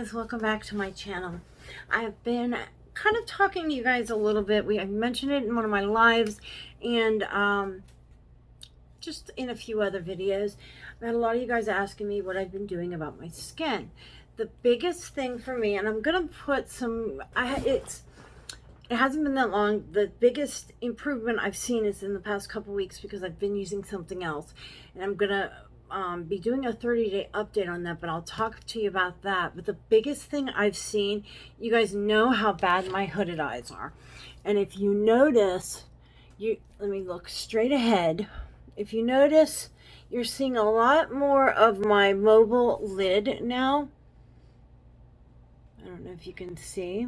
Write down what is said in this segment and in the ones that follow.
guys, welcome back to my channel. I've been kind of talking to you guys a little bit. I mentioned it in one of my lives and just in a few other videos. I've had a lot of you guys asking me what I've been doing about my skin. The biggest thing for me, and I'm gonna put some, it hasn't been that long. The biggest improvement I've seen is in the past couple weeks because I've been using something else, and I'm gonna be doing a 30-day update on that, but I'll talk to you about that. But the biggest thing I've seen, you guys know how bad my hooded eyes are, and if you notice, let me look straight ahead. If you notice, you're seeing a lot more of my mobile lid now. I don't know if you can see.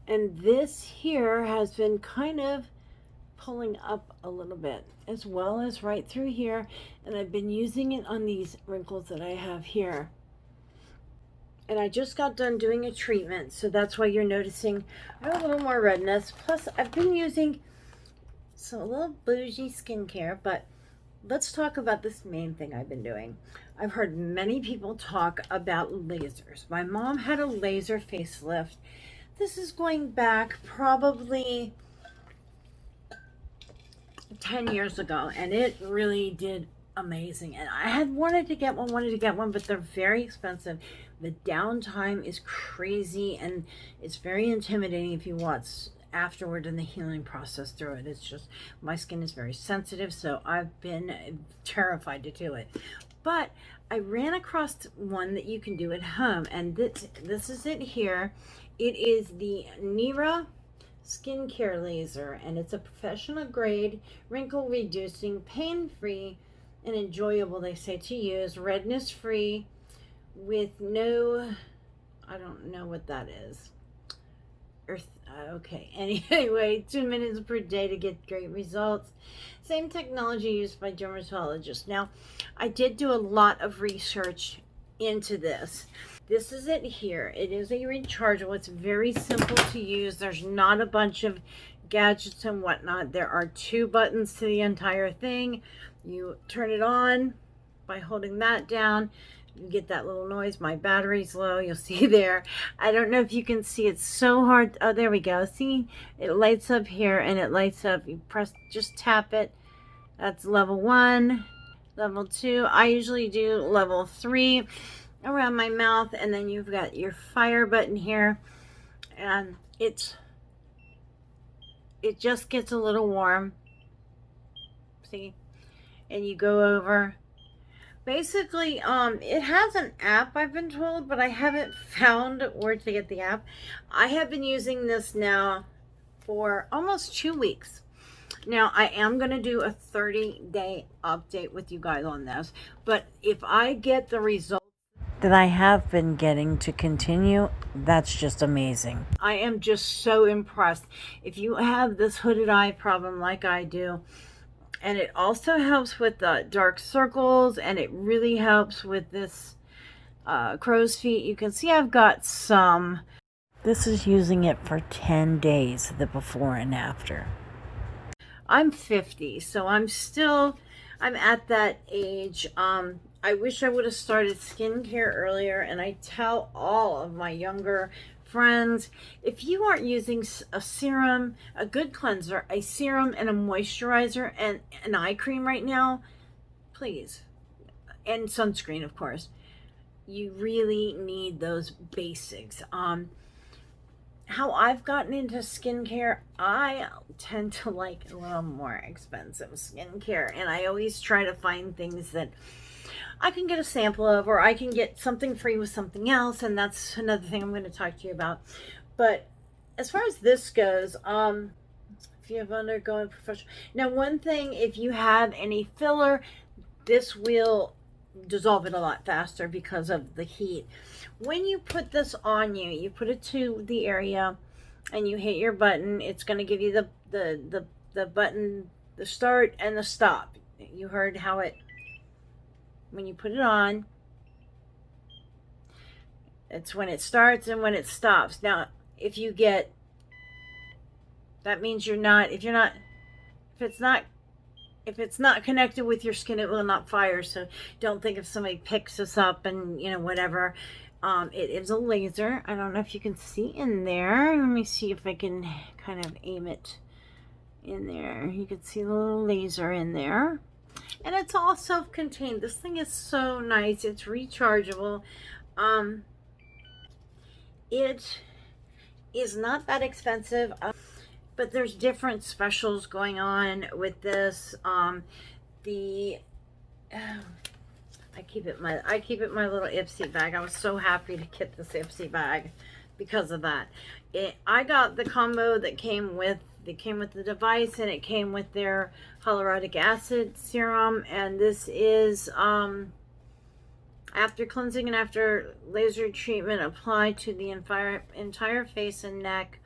And this here has been kind of pulling up a little bit, as well as right through here, and I've been using it on these wrinkles that I have here. And I just got done doing a treatment, so that's why you're noticing I have a little more redness. Plus I've been using a little bougie skincare, but let's talk about this main thing I've been doing. I've heard many people talk about lasers. My mom had a laser facelift. This is going back probably 10 years ago, and it really did amazing. And I had wanted to get one, but they're very expensive. The downtime is crazy, and it's very intimidating if you watch afterward in the healing process through it. It's just, my skin is very sensitive, so I've been terrified to do it. But I ran across one that you can do at home, and this is it here. It is the Nira skincare laser, and it's a professional grade, wrinkle reducing, pain-free, and enjoyable, they say, to use, redness free, with no, I don't know what that is, okay, anyway, 2 minutes per day to get great results. Same technology used by dermatologists. Now, I did do a lot of research into this. This is it here. It is a rechargeable. It's very simple to use. There's not a bunch of gadgets and whatnot. There are 2 buttons to the entire thing. You turn it on by holding that down. You get that little noise. My battery's low. You'll see there. I don't know if you can see. It's so hard. Oh, there we go. See, it lights up here and it lights up. You press, just tap it. That's level 1, level 2. I usually do level 3 around my mouth, and then you've got your fire button here, and it just gets a little warm. See, and you go over. Basically, it has an app, I've been told, but I haven't found where to get the app. I have been using this now for almost 2 weeks. Now, I am going to do a 30-day update with you guys on this, but if I get the results that I have been getting to continue, that's just amazing. I am just so impressed. If you have this hooded eye problem like I do, and it also helps with the dark circles, and it really helps with this crow's feet. You can see I've got some. This is using it for 10 days, the before and after. I'm 50, so I'm at that age. I wish I would have started skincare earlier, and I tell all of my younger friends, if you aren't using a serum, a good cleanser, a serum, and a moisturizer, and an eye cream right now, please, and sunscreen, of course, you really need those basics. How I've gotten into skincare, I tend to like a little more expensive skincare, and I always try to find things that I can get a sample of, or I can get something free with something else, and that's another thing I'm going to talk to you about. But as far as this goes, if you have undergone professional, now one thing, if you have any filler, this will dissolve it a lot faster because of the heat. When you put this on you, you put it to the area and you hit your button. It's going to give you the button, the start and the stop. You heard how it, when you put it on, it's when it starts and when it stops. Now, if you get, that means if it's not connected with your skin, it will not fire. So don't think if somebody picks this up and, you know, whatever, It is a laser. I don't know if you can see in there. Let me see if I can kind of aim it in there. You can see the little laser in there. And it's all self-contained. This thing is so nice. It's rechargeable. It is not that expensive, but there's different specials going on with this. I keep it in my little Ipsy bag. I was so happy to get this Ipsy bag because of that. I got the combo that came with the device, and it came with their hyaluronic acid serum, and this is after cleansing and after laser treatment, applied to the entire face and neck,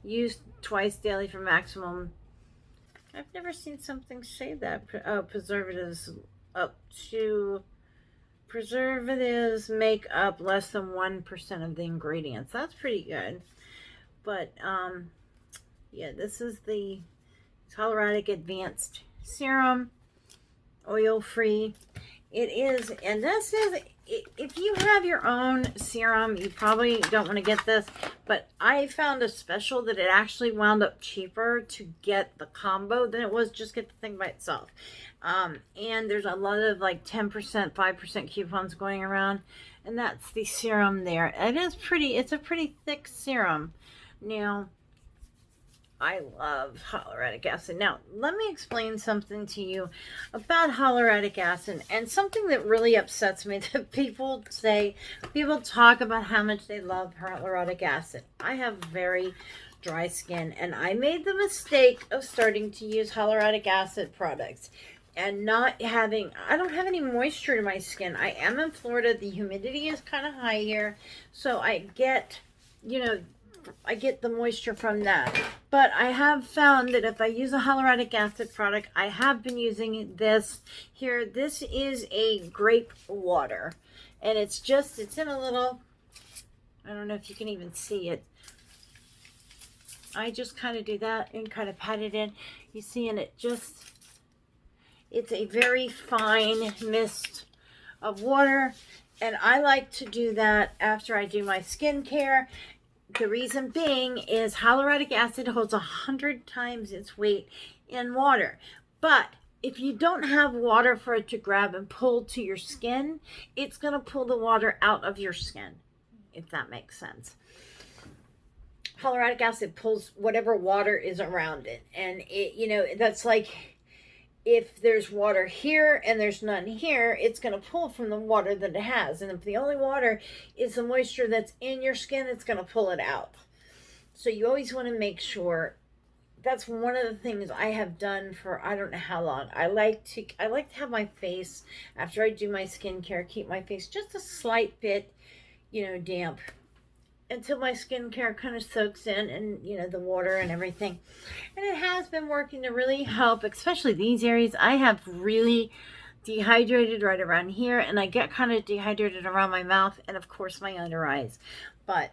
used twice daily for maximum. I've never seen something say that. Preservatives make up less than 1% of the ingredients. That's pretty good. But yeah, this is the hyaluronic advanced serum, oil free. It is, and this is, if you have your own serum, you probably don't want to get this, but I found a special that it actually wound up cheaper to get the combo than it was just get the thing by itself. And there's a lot of like 10%, 5% coupons going around, and that's the serum there. It's a pretty thick serum. Now, I love hyaluronic acid. Now, let me explain something to you about hyaluronic acid, and something that really upsets me that people talk about how much they love hyaluronic acid. I have very dry skin, and I made the mistake of starting to use hyaluronic acid products and I don't have any moisture in my skin. I am in Florida. The humidity is kind of high here, so I get the moisture from that. But I have found that if I use a hyaluronic acid product, I have been using this here. This is a Grape Water, and it's in a little, I don't know if you can even see it. I just kind of do that and kind of pat it in. You see, and it's a very fine mist of water, and I like to do that after I do my skincare. The reason being is hyaluronic acid holds 100 times its weight in water. But if you don't have water for it to grab and pull to your skin, it's going to pull the water out of your skin, if that makes sense. Hyaluronic acid pulls whatever water is around it. And that's like, if there's water here and there's none here, it's going to pull from the water that it has. And if the only water is the moisture that's in your skin, it's going to pull it out. So you always want to make sure. That's one of the things I have done for I don't know how long. I like to have my face, after I do my skincare, keep my face just a slight bit, damp, until my skincare kind of soaks in, and the water and everything. And it has been working to really help, especially these areas. I have really dehydrated right around here, and I get kind of dehydrated around my mouth and of course my under eyes. But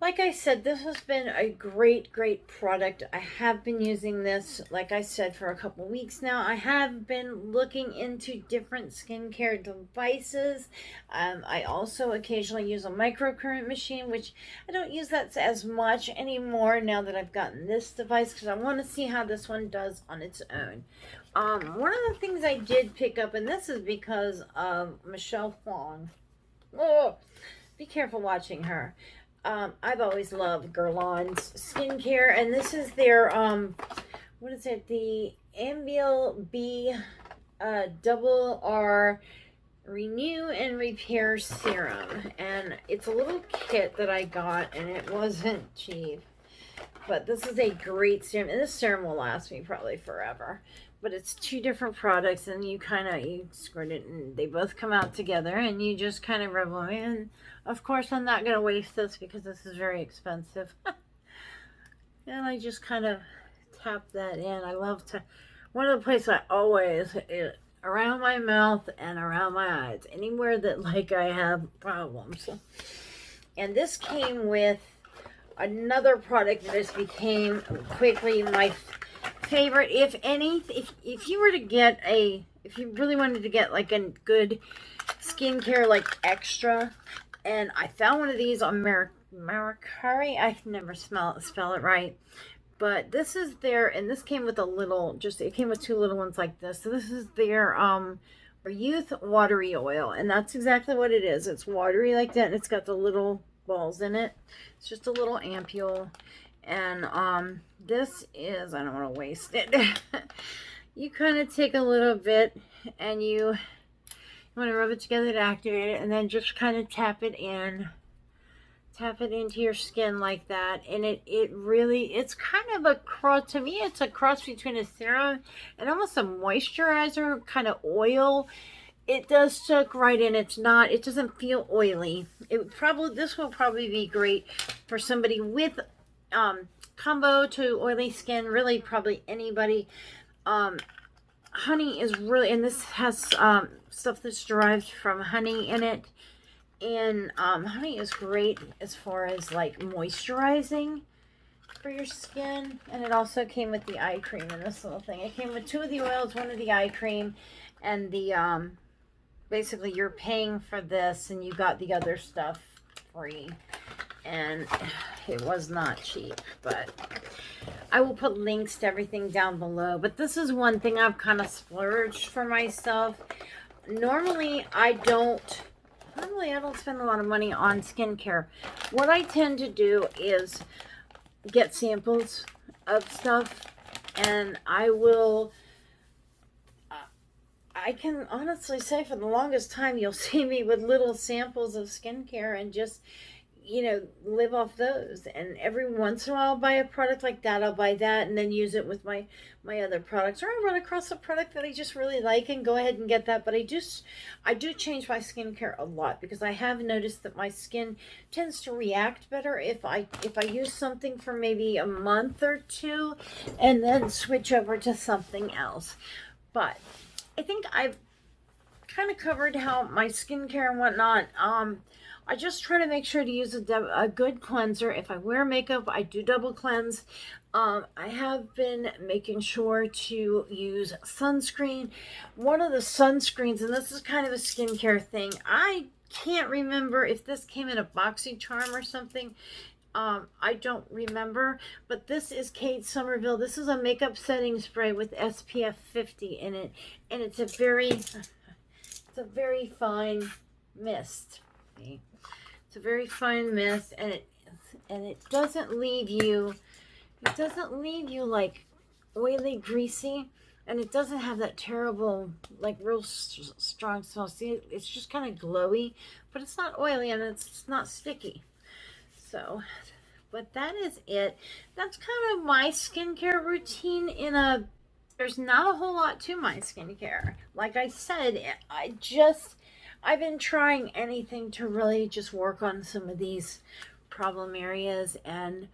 like I said, this has been a great product. I have been using this, like I said, for a couple weeks now. I have been looking into different skincare devices. I also occasionally use a microcurrent machine, which I don't use that as much anymore now that I've gotten this device, because I want to see how this one does on its own. One of the things I did pick up, and this is because of Michelle Huang. Oh, be careful watching her. I've always loved Guerlain's skincare, and this is their, what is it? The Ambil B Double R Renew and Repair Serum. And it's a little kit that I got, and it wasn't cheap. But this is a great serum, and this serum will last me probably forever. But it's two different products, and you squirt it, and they both come out together, and you just kind of rub them in. Of course, I'm not going to waste this because this is very expensive. And I just kind of tap that in. I love to, one of the places I always, around my mouth and around my eyes, anywhere that I have problems. And this came with another product that just became quickly my favorite. If you were to get if you really wanted to get a good skincare extra, And I found one of these on Mercari. I can never spell it right. But this is their, and this came with a little, just, it came with two little ones like this. So this is their youth watery oil. And that's exactly what it is. It's watery like that. And it's got the little balls in it. It's just a little ampule. And this is, I don't want to waste it. You kind of take a little bit and you want to rub it together to activate it, and then just kind of tap it into your skin like that. And it really, it's kind of a cross, to me it's a cross between a serum and almost a moisturizer kind of oil. It does soak right in. It doesn't feel oily. This will probably be great for somebody with combo to oily skin, really probably anybody. Honey is really, and this has stuff that's derived from honey in it. And honey is great as far as like moisturizing for your skin. And it also came with the eye cream in this little thing. It came with two of the oils, one of the eye cream, and the basically you're paying for this and you got the other stuff free. And it was not cheap, but I will put links to everything down below. But this is one thing I've kind of splurged for myself. Normally I don't spend a lot of money on skincare. What I tend to do is get samples of stuff, and I can honestly say for the longest time you'll see me with little samples of skincare and just, you know, live off those. And every once in a while I'll buy a product like that. I'll buy that and then use it with my other products, or I run across a product that I just really like and go ahead and get that. But I do change my skincare a lot, because I have noticed that my skin tends to react better if I use something for maybe a month or two and then switch over to something else. But I think I've kind of covered how my skincare and whatnot. I just try to make sure to use a good cleanser. If I wear makeup, I do double cleanse. I have been making sure to use sunscreen. One of the sunscreens, and this is kind of a skincare thing, I can't remember if this came in a BoxyCharm or something. I don't remember, but this is Kate Somerville. This is a makeup setting spray with SPF 50 in it, and it's a very fine mist. See? It's a very fine mist, and it doesn't leave you like oily, greasy, and it doesn't have that terrible, like, real strong smell. See, it's just kind of glowy, but it's not oily and it's not sticky. So, but that is it. That's kind of my skincare routine there's not a whole lot to my skincare. Like I said, I've been trying anything to really just work on some of these problem areas, and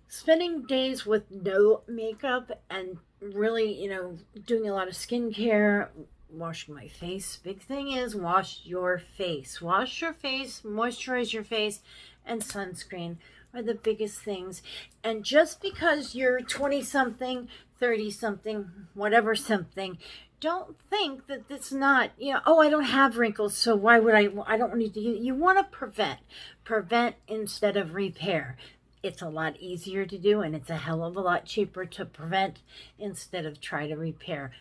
spending days with no makeup and really, you know, doing a lot of skincare, washing my face. Big thing is wash your face. Wash your face, moisturize your face, and sunscreen are the biggest things. And just because you're 20-something, 30-something, whatever something, don't think that it's not, you know, oh, I don't have wrinkles, so why would I don't need to. You want to prevent instead of repair. It's a lot easier to do, and it's a hell of a lot cheaper to prevent instead of try to repair.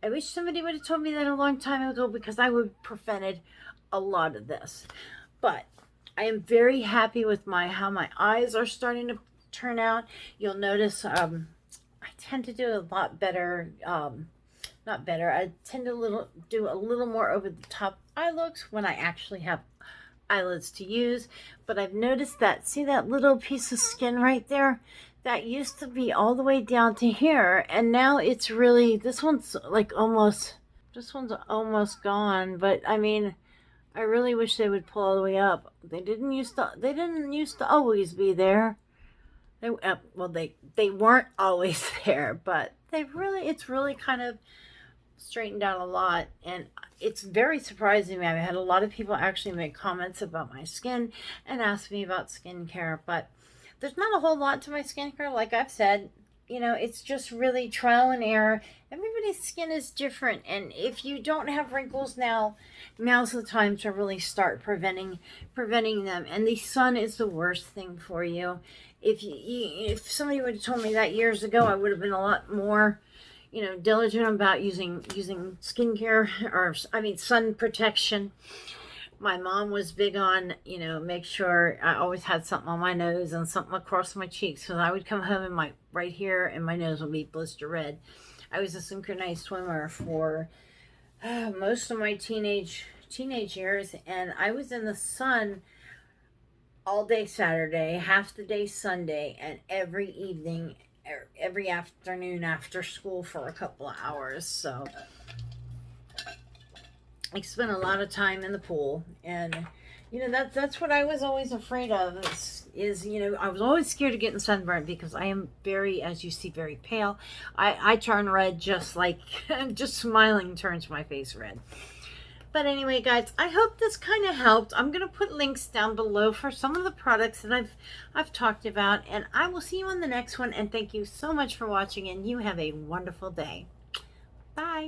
I wish somebody would have told me that a long time ago, because I would have prevented a lot of this. But I am very happy with how my eyes are starting to turn out. You'll notice I tend to do a lot better, not better, I tend to do a little more over the top eye looks when I actually have eyelids to use. But I've noticed that, see that little piece of skin right there? That used to be all the way down to here, and now it's really, this one's almost gone. But I mean, I really wish they would pull all the way up. They didn't used to always be there. They weren't always there, but it's really kind of straightened out a lot, and it's very surprising to me. I've had a lot of people actually make comments about my skin and ask me about skincare, but there's not a whole lot to my skincare. Like I've said, you know, it's just really trial and error. Everybody's skin is different, and if you don't have wrinkles now, now's the time to really start preventing them. And the sun is the worst thing for you. If somebody would have told me that years ago, I would have been a lot more, you know, diligent about using skincare, or I mean sun protection. My mom was big on, you know, make sure I always had something on my nose and something across my cheeks, because I would come home and my right here and my nose would be blister red. I was a synchronized swimmer for most of my teenage years, and I was in the sun all day Saturday, half the day Sunday, and every evening, every afternoon after school for a couple of hours. So I spent a lot of time in the pool, and you know that's what I was always afraid of. Is you know, I was always scared of getting sunburned because I am very, as you see, very pale. I turn red just like just smiling turns my face red. But anyway, guys, I hope this kind of helped. I'm gonna put links down below for some of the products that I've talked about, and I will see you on the next one. And thank you so much for watching, and you have a wonderful day. Bye.